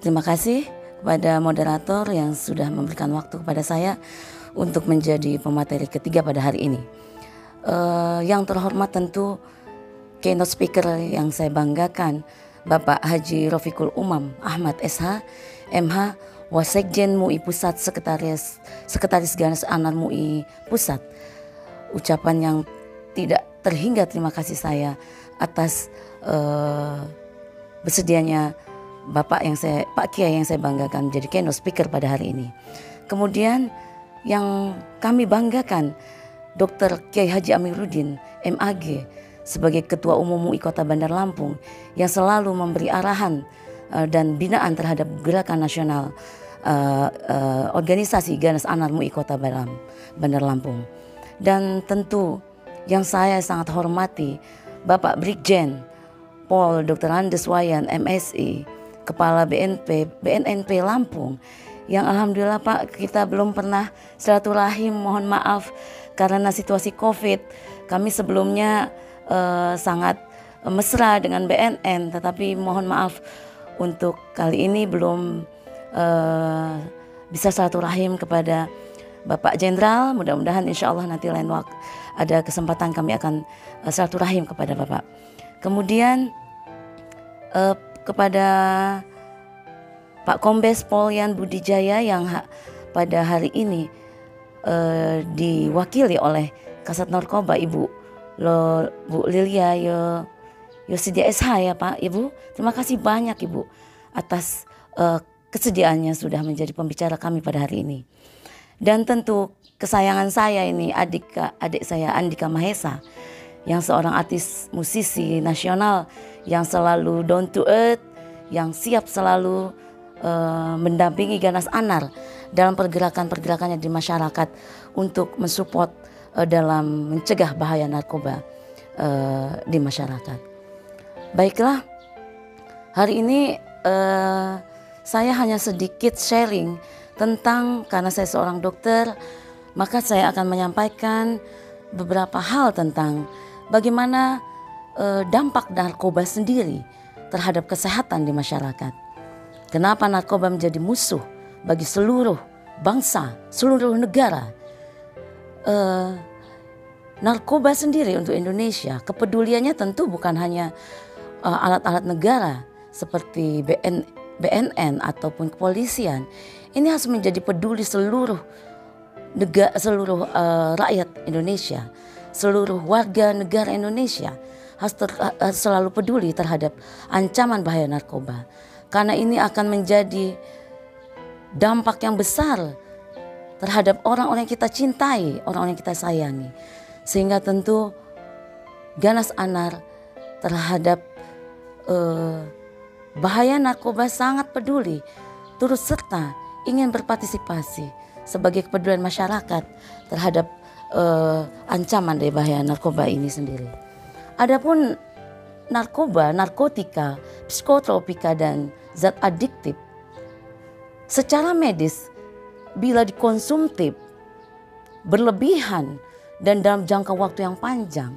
Terima kasih kepada moderator yang sudah memberikan waktu kepada saya untuk menjadi pemateri ketiga pada hari ini. Yang terhormat tentu keynote speaker yang saya banggakan, Bapak Haji Rofiqul Umam Ahmad SH, MH, Wasekjen MUI Pusat, Sekretaris Ganas Anar MUI Pusat. Ucapan yang tidak terhingga terima kasih saya atas bersedianya Pak Kiai yang saya banggakan menjadi keynote speaker pada hari ini. Kemudian yang kami banggakan Dr. Kiai Haji Amiruddin MAG sebagai Ketua Umum MUI Kota Bandar Lampung yang selalu memberi arahan dan binaan terhadap gerakan nasional organisasi Ganas Anar MUI Kota Bandar Lampung. Dan tentu yang saya sangat hormati Bapak Brigjen Pol Dr. Andes Wayan MSI, Kepala BNNP Lampung, yang alhamdulillah Pak kita belum pernah silaturahim, mohon maaf karena situasi COVID. Kami sebelumnya sangat mesra dengan BNN, tetapi mohon maaf untuk kali ini belum bisa silaturahim kepada Bapak Jenderal. Mudah-mudahan insya Allah nanti lain waktu ada kesempatan kami akan silaturahim kepada Bapak. Kemudian kepada Pak Kombes Pol Yan Budijaya yang pada hari ini diwakili oleh Kasat Narkoba Ibu Bu Lilia Yosidia SH ya Pak Ibu. Terima kasih banyak Ibu atas kesediaannya sudah menjadi pembicara kami pada hari ini. Dan tentu kesayangan saya ini adik saya Andika Mahesa yang seorang artis musisi nasional yang selalu down to earth, yang siap selalu mendampingi Ganas Anar dalam pergerakan-pergerakannya di masyarakat untuk mensupport dalam mencegah bahaya narkoba di masyarakat. Baiklah, hari ini saya hanya sedikit sharing tentang, karena saya seorang dokter, maka saya akan menyampaikan beberapa hal tentang bagaimana dampak narkoba sendiri terhadap kesehatan di masyarakat. Kenapa narkoba menjadi musuh bagi seluruh bangsa, seluruh negara. Narkoba sendiri untuk Indonesia, kepeduliannya tentu bukan hanya alat-alat negara seperti BNN ataupun kepolisian. Ini harus menjadi peduli seluruh rakyat Indonesia, seluruh warga negara Indonesia harus selalu peduli terhadap ancaman bahaya narkoba. Karena ini akan menjadi dampak yang besar terhadap orang-orang yang kita cintai, orang-orang yang kita sayangi. Sehingga tentu Ganas Anar terhadap bahaya narkoba sangat peduli, turut serta ingin berpartisipasi sebagai kepedulian masyarakat terhadap ancaman dari bahaya narkoba ini sendiri. Adapun narkotika, psikotropika dan zat adiktif secara medis bila dikonsumtif berlebihan dan dalam jangka waktu yang panjang,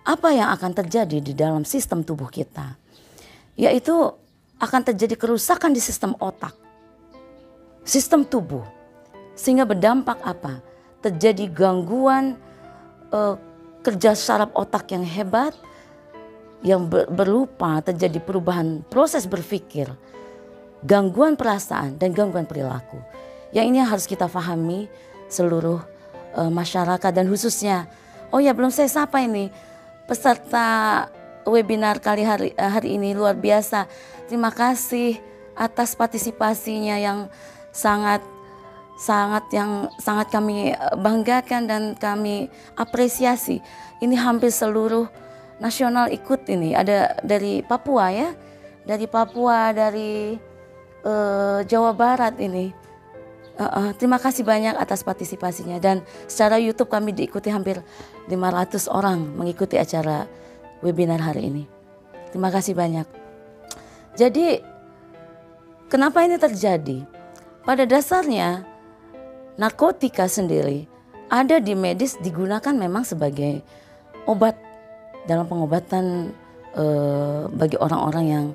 apa yang akan terjadi di dalam sistem tubuh kita? Yaitu akan terjadi kerusakan di sistem otak, sistem tubuh, sehingga berdampak apa? Terjadi gangguan kerja saraf otak yang hebat, yang berupa terjadi perubahan proses berpikir, gangguan perasaan dan gangguan perilaku. Yang ini harus kita pahami seluruh masyarakat dan khususnya, oh ya belum saya sapa ini peserta webinar hari ini luar biasa. Terima kasih atas partisipasinya yang sangat kami banggakan dan kami apresiasi. Ini hampir seluruh nasional ikut ini. Ada dari Papua ya, dari Papua, dari Jawa Barat ini. Terima kasih banyak atas partisipasinya. Dan secara YouTube kami diikuti hampir 500 orang mengikuti acara webinar hari ini. Terima kasih banyak. Jadi kenapa ini terjadi? Pada dasarnya narkotika sendiri ada di medis, digunakan memang sebagai obat dalam pengobatan bagi orang-orang yang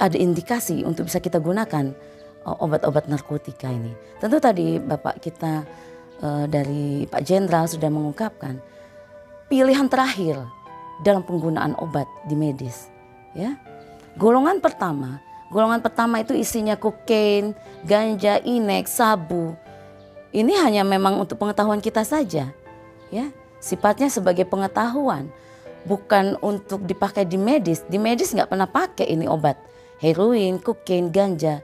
ada indikasi untuk bisa kita gunakan obat-obat narkotika ini. Tentu tadi Bapak kita dari Pak Jenderal sudah mengungkapkan pilihan terakhir dalam penggunaan obat di medis, ya. Golongan pertama itu isinya kokain, ganja, inek, sabu. Ini hanya memang untuk pengetahuan kita saja, ya. Sifatnya sebagai pengetahuan, bukan untuk dipakai di medis. Di medis nggak pernah pakai ini obat, heroin, kokain, ganja,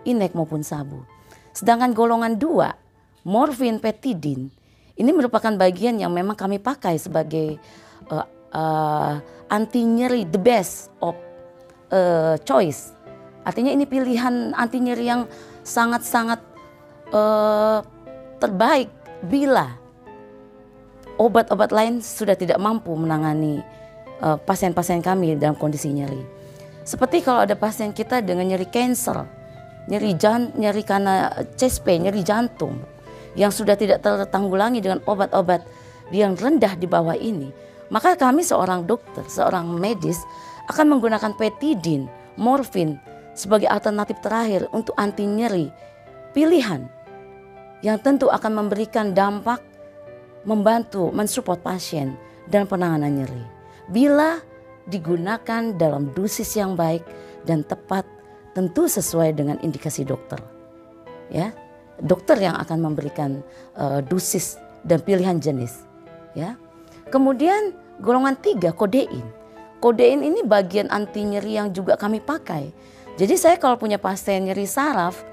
inek maupun sabu. Sedangkan golongan 2, morfin, petidin, ini merupakan bagian yang memang kami pakai sebagai anti nyeri, the best of choice. Artinya ini pilihan anti nyeri yang sangat-sangat terbaik bila obat-obat lain sudah tidak mampu menangani pasien-pasien kami dalam kondisi nyeri. Seperti kalau ada pasien kita dengan nyeri cancer, nyeri karena chest pain, nyeri jantung yang sudah tidak tertanggulangi dengan obat-obat yang rendah di bawah ini, maka kami seorang dokter, seorang medis akan menggunakan petidin, morfin sebagai alternatif terakhir untuk anti nyeri pilihan yang tentu akan memberikan dampak membantu mensupport pasien dan penanganan nyeri bila digunakan dalam dosis yang baik dan tepat, tentu sesuai dengan indikasi dokter, ya. Dokter yang akan memberikan dosis dan pilihan jenis, ya. Kemudian golongan 3, kodein. Kodein ini bagian anti nyeri yang juga kami pakai. Jadi saya kalau punya pasien nyeri saraf,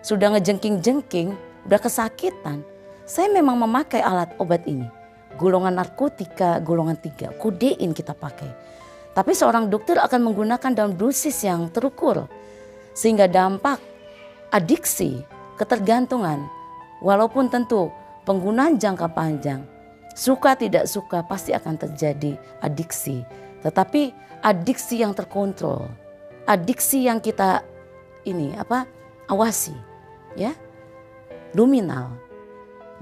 sudah ngejengking-jengking, udah kesakitan, saya memang memakai alat obat ini. Golongan narkotika, golongan 3, kodein kita pakai. Tapi seorang dokter akan menggunakan dalam dosis yang terukur. Sehingga dampak adiksi, ketergantungan, walaupun tentu penggunaan jangka panjang, suka tidak suka pasti akan terjadi adiksi. Tetapi adiksi yang terkontrol, adiksi yang kita awasi, ya. Luminal,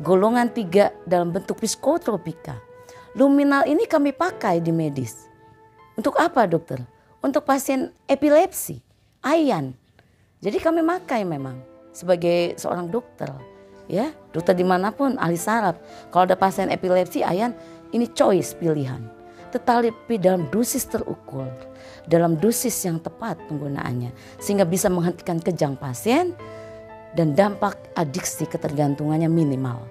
golongan 3 dalam bentuk psikotropika. Luminal ini kami pakai di medis. Untuk apa dokter? Untuk pasien epilepsi, ayan. Jadi kami pakai memang sebagai seorang dokter, ya, dokter dimanapun, ahli saraf. Kalau ada pasien epilepsi, ayan, ini choice pilihan. Tetapi dalam dosis terukur, dalam dosis yang tepat penggunaannya, sehingga bisa menghentikan kejang pasien dan dampak adiksi ketergantungannya minimal.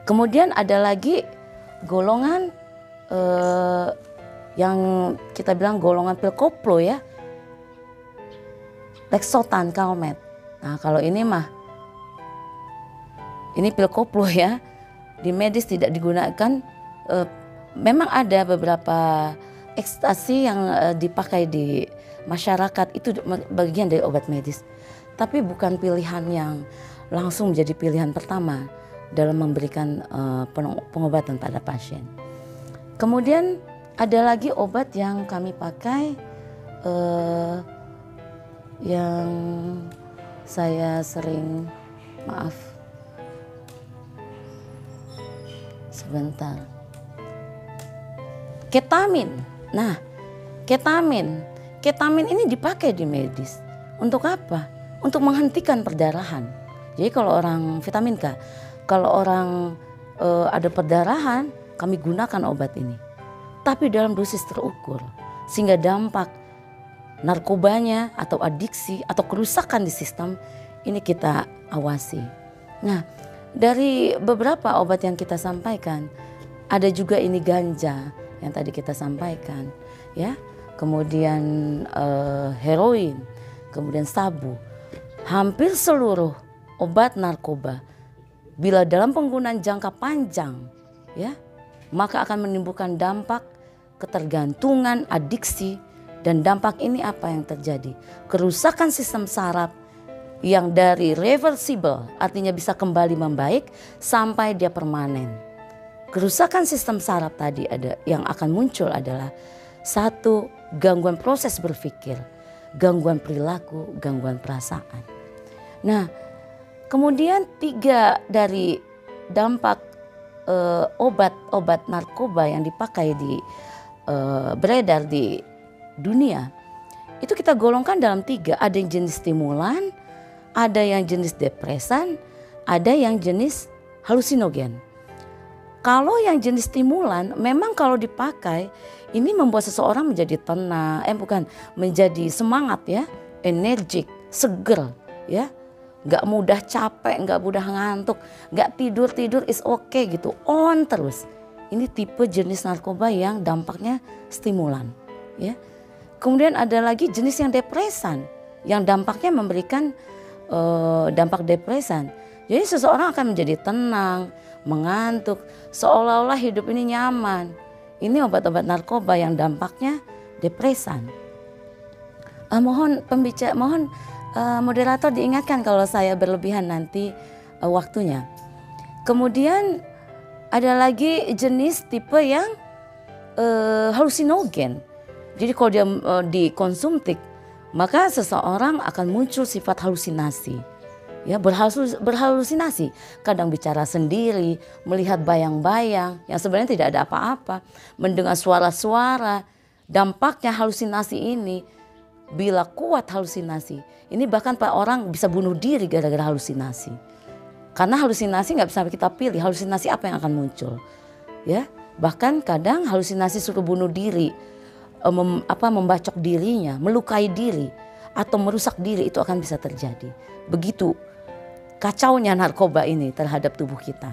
Kemudian ada lagi golongan yang kita bilang golongan pil koplo, ya. Lexotan, Calmet. Nah kalau ini ini pil koplo, ya. Di medis tidak digunakan. Memang ada beberapa ekstasi yang dipakai di masyarakat, itu bagian dari obat medis. Tapi bukan pilihan yang langsung menjadi pilihan pertama dalam memberikan pengobatan pada pasien. Kemudian ada lagi obat yang kami pakai yang saya sering, ketamin. Nah, ketamin ini dipakai di medis. Untuk apa? Untuk menghentikan perdarahan. Jadi kalau orang vitamin K, kalau orang ada perdarahan, kami gunakan obat ini. Tapi dalam dosis terukur, sehingga dampak narkobanya atau adiksi atau kerusakan di sistem ini kita awasi. Nah, dari beberapa obat yang kita sampaikan, ada juga ini ganja yang tadi kita sampaikan, ya. Kemudian heroin, kemudian sabu. Hampir seluruh obat narkoba bila dalam penggunaan jangka panjang, ya, maka akan menimbulkan dampak ketergantungan, adiksi, dan dampak ini apa yang terjadi? Kerusakan sistem saraf yang dari reversible, artinya bisa kembali membaik sampai dia permanen. Kerusakan sistem saraf tadi ada yang akan muncul adalah 1, gangguan proses berpikir, gangguan perilaku, gangguan perasaan. Nah, kemudian 3 dari dampak obat-obat narkoba yang dipakai beredar di dunia itu kita golongkan dalam 3. Ada yang jenis stimulan, ada yang jenis depresan, ada yang jenis halusinogen. Kalau yang jenis stimulan memang kalau dipakai ini membuat seseorang menjadi tenang, menjadi semangat ya, energik, seger ya. Gak mudah capek, gak mudah ngantuk, gak tidur is okay gitu, on terus. Ini tipe jenis narkoba yang dampaknya stimulan ya. Kemudian ada lagi jenis yang depresan, yang dampaknya memberikan dampak depresan. Jadi seseorang akan menjadi tenang, mengantuk, seolah-olah hidup ini nyaman. Ini obat-obat narkoba yang dampaknya depresan. Mohon moderator diingatkan kalau saya berlebihan nanti waktunya. Kemudian ada lagi jenis tipe yang halusinogen. Jadi kalau dia dikonsumtif, maka seseorang akan muncul sifat halusinasi. Ya, berhalusinasi, kadang bicara sendiri, melihat bayang-bayang yang sebenarnya tidak ada apa-apa, mendengar suara-suara. Dampaknya halusinasi ini, bila kuat halusinasi, ini bahkan Pak orang bisa bunuh diri gara-gara halusinasi. Karena halusinasi nggak bisa kita pilih, halusinasi apa yang akan muncul. Ya, bahkan kadang halusinasi suruh bunuh diri, membacok dirinya, melukai diri, atau merusak diri, itu akan bisa terjadi. Begitu kacaunya narkoba ini terhadap tubuh kita.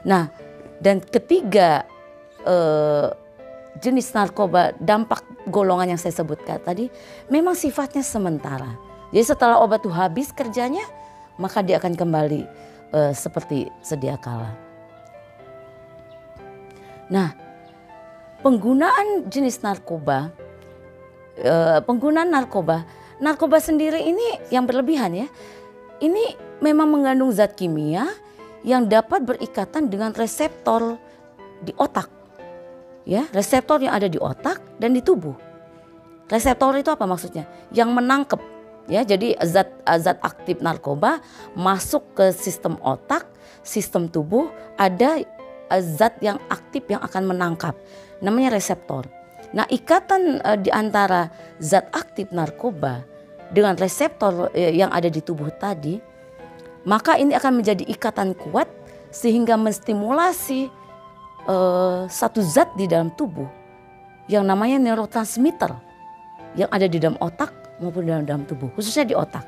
Nah, dan ketiga jenis narkoba dampak golongan yang saya sebutkan tadi memang sifatnya sementara. Jadi setelah obat itu habis kerjanya, maka dia akan kembali seperti sedia kala. Nah, penggunaan jenis narkoba, narkoba sendiri ini yang berlebihan ya. Ini memang mengandung zat kimia yang dapat berikatan dengan reseptor di otak. Ya, reseptor yang ada di otak dan di tubuh. Reseptor itu apa maksudnya? Yang menangkap. Ya, jadi zat aktif narkoba masuk ke sistem otak, sistem tubuh, ada zat yang aktif yang akan menangkap. Namanya reseptor. Nah, ikatan di antara zat aktif narkoba dengan reseptor yang ada di tubuh tadi, maka ini akan menjadi ikatan kuat sehingga menstimulasi satu zat di dalam tubuh yang namanya neurotransmitter yang ada di dalam otak maupun dalam tubuh, khususnya di otak.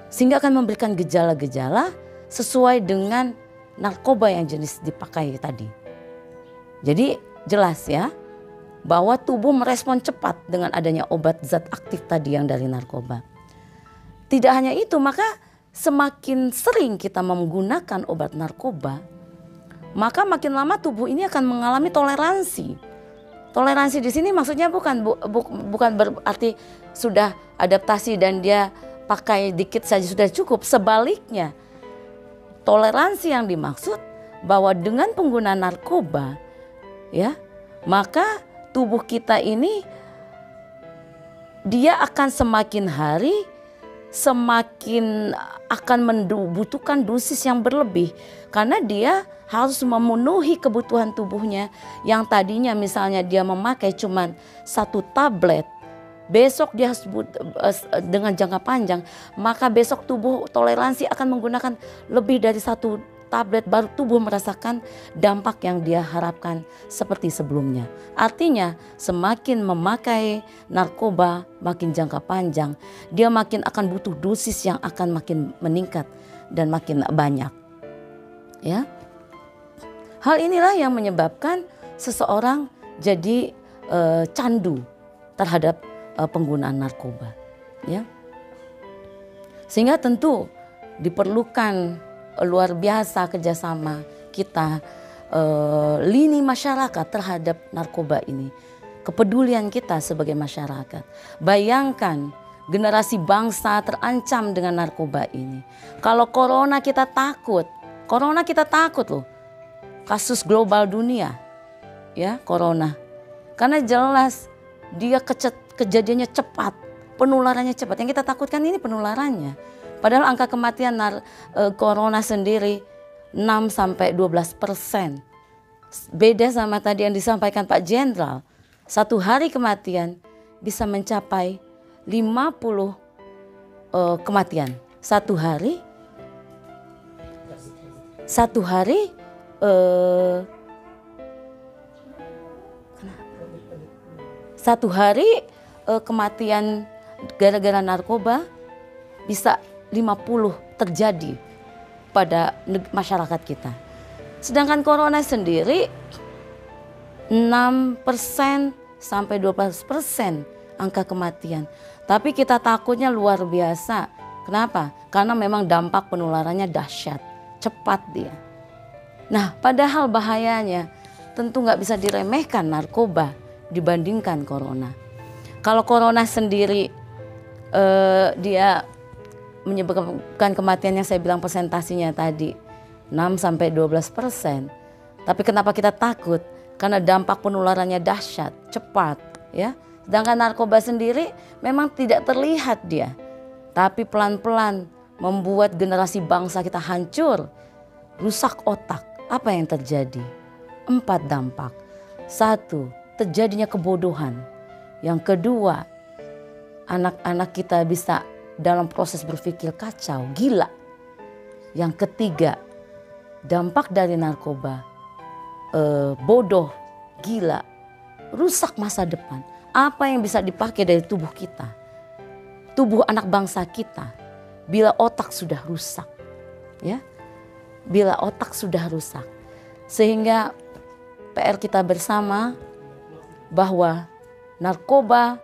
Sehingga akan memberikan gejala-gejala sesuai dengan narkoba yang jenis dipakai tadi. Jadi jelas ya, bahwa tubuh merespon cepat dengan adanya obat zat aktif tadi yang dari narkoba. Tidak hanya itu, maka semakin sering kita menggunakan obat narkoba, maka makin lama tubuh ini akan mengalami toleransi. Toleransi di sini maksudnya bukan berarti sudah adaptasi dan dia pakai dikit saja sudah cukup. Sebaliknya, toleransi yang dimaksud bahwa dengan penggunaan narkoba, ya, maka tubuh kita ini dia akan semakin hari semakin akan membutuhkan dosis yang berlebih karena dia harus memenuhi kebutuhan tubuhnya yang tadinya misalnya dia memakai cuma 1 tablet, besok dia harus dengan jangka panjang, maka besok tubuh toleransi akan menggunakan lebih dari 1 tablet, baru tubuh merasakan dampak yang dia harapkan seperti sebelumnya. Artinya semakin memakai narkoba makin jangka panjang, dia makin akan butuh dosis yang akan makin meningkat dan makin banyak. Ya, hal inilah yang menyebabkan seseorang jadi candu terhadap penggunaan narkoba. Ya, sehingga tentu diperlukan luar biasa kerjasama kita, lini masyarakat terhadap narkoba ini, kepedulian kita sebagai masyarakat. Bayangkan generasi bangsa terancam dengan narkoba ini. Kalau corona kita takut loh, kasus global dunia, ya corona, karena jelas dia kejadiannya cepat, penularannya cepat. Yang kita takutkan ini penularannya. Padahal angka kematian corona sendiri 6-12%. Beda sama tadi yang disampaikan Pak Jenderal. 1 hari kematian bisa mencapai 50 kematian. Satu hari kematian gara-gara narkoba bisa 50 terjadi pada masyarakat kita. Sedangkan corona sendiri 6% sampai 12% angka kematian. Tapi kita takutnya luar biasa. Kenapa? Karena memang dampak penularannya dahsyat, cepat dia. Nah, padahal bahayanya tentu nggak bisa diremehkan narkoba dibandingkan corona. Kalau corona sendiri dia menyebabkan kematian yang saya bilang persentasinya tadi 6 sampai 12%. Tapi kenapa kita takut? Karena dampak penularannya dahsyat, cepat, ya. Sedangkan narkoba sendiri memang tidak terlihat dia, tapi pelan-pelan membuat generasi bangsa kita hancur, rusak otak. Apa yang terjadi? 4 dampak. 1, terjadinya kebodohan. Yang kedua, anak-anak kita bisa dalam proses berpikir kacau, gila. Yang ketiga, dampak dari narkoba, bodoh, gila, rusak masa depan. Apa yang bisa dipakai dari tubuh kita, tubuh anak bangsa kita, bila otak sudah rusak, ya, bila otak sudah rusak. Sehingga PR kita bersama bahwa narkoba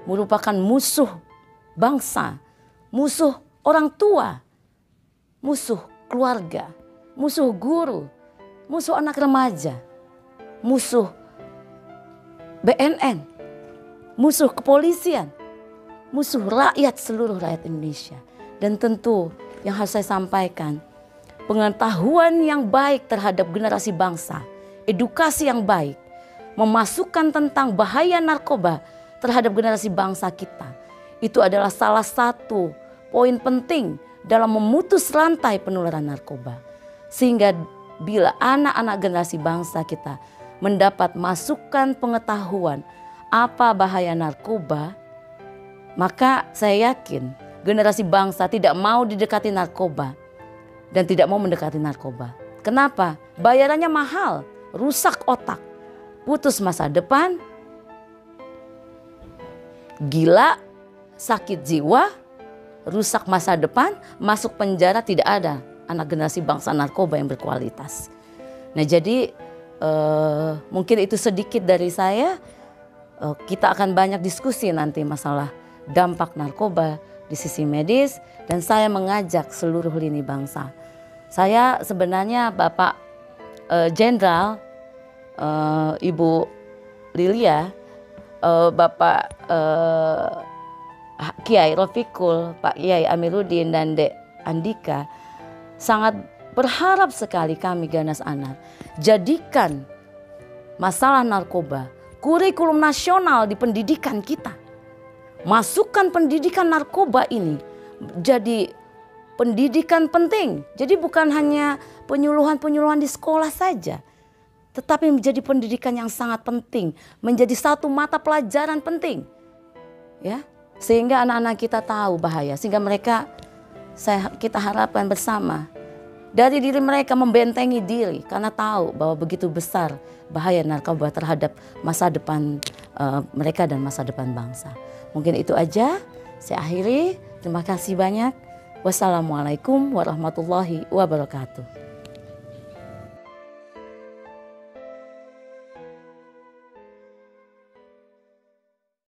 merupakan musuh bangsa, musuh orang tua, musuh keluarga, musuh guru, musuh anak remaja, musuh BNN, musuh kepolisian, musuh rakyat, seluruh rakyat Indonesia. Dan tentu yang harus saya sampaikan, pengetahuan yang baik terhadap generasi bangsa, edukasi yang baik, memasukkan tentang bahaya narkoba terhadap generasi bangsa kita. Itu adalah salah satu poin penting dalam memutus rantai penularan narkoba. Sehingga bila anak-anak generasi bangsa kita mendapat masukan pengetahuan apa bahaya narkoba, maka saya yakin generasi bangsa tidak mau didekati narkoba dan tidak mau mendekati narkoba. Kenapa? Bayarannya mahal, rusak otak, putus masa depan, gila, sakit jiwa, rusak masa depan, masuk penjara. Tidak ada anak generasi bangsa narkoba yang berkualitas. Nah, jadi mungkin itu sedikit dari saya. Kita akan banyak diskusi nanti masalah dampak narkoba di sisi medis, dan saya mengajak seluruh lini bangsa. Saya sebenarnya Bapak Jenderal, Ibu Lilia, Bapak Kiai Rofikul, Pak Kiai Amiruddin, dan Dek Andika sangat berharap sekali kami Ganas Anar jadikan masalah narkoba kurikulum nasional di pendidikan kita. Masukkan pendidikan narkoba ini jadi pendidikan penting. Jadi bukan hanya penyuluhan-penyuluhan di sekolah saja, tetapi menjadi pendidikan yang sangat penting, menjadi satu mata pelajaran penting. Ya, sehingga anak-anak kita tahu bahaya, sehingga mereka kita harapkan bersama dari diri mereka membentengi diri karena tahu bahwa begitu besar bahaya narkoba terhadap masa depan mereka dan masa depan bangsa. Mungkin itu aja, saya akhiri. Terima kasih banyak. Wassalamualaikum warahmatullahi wabarakatuh.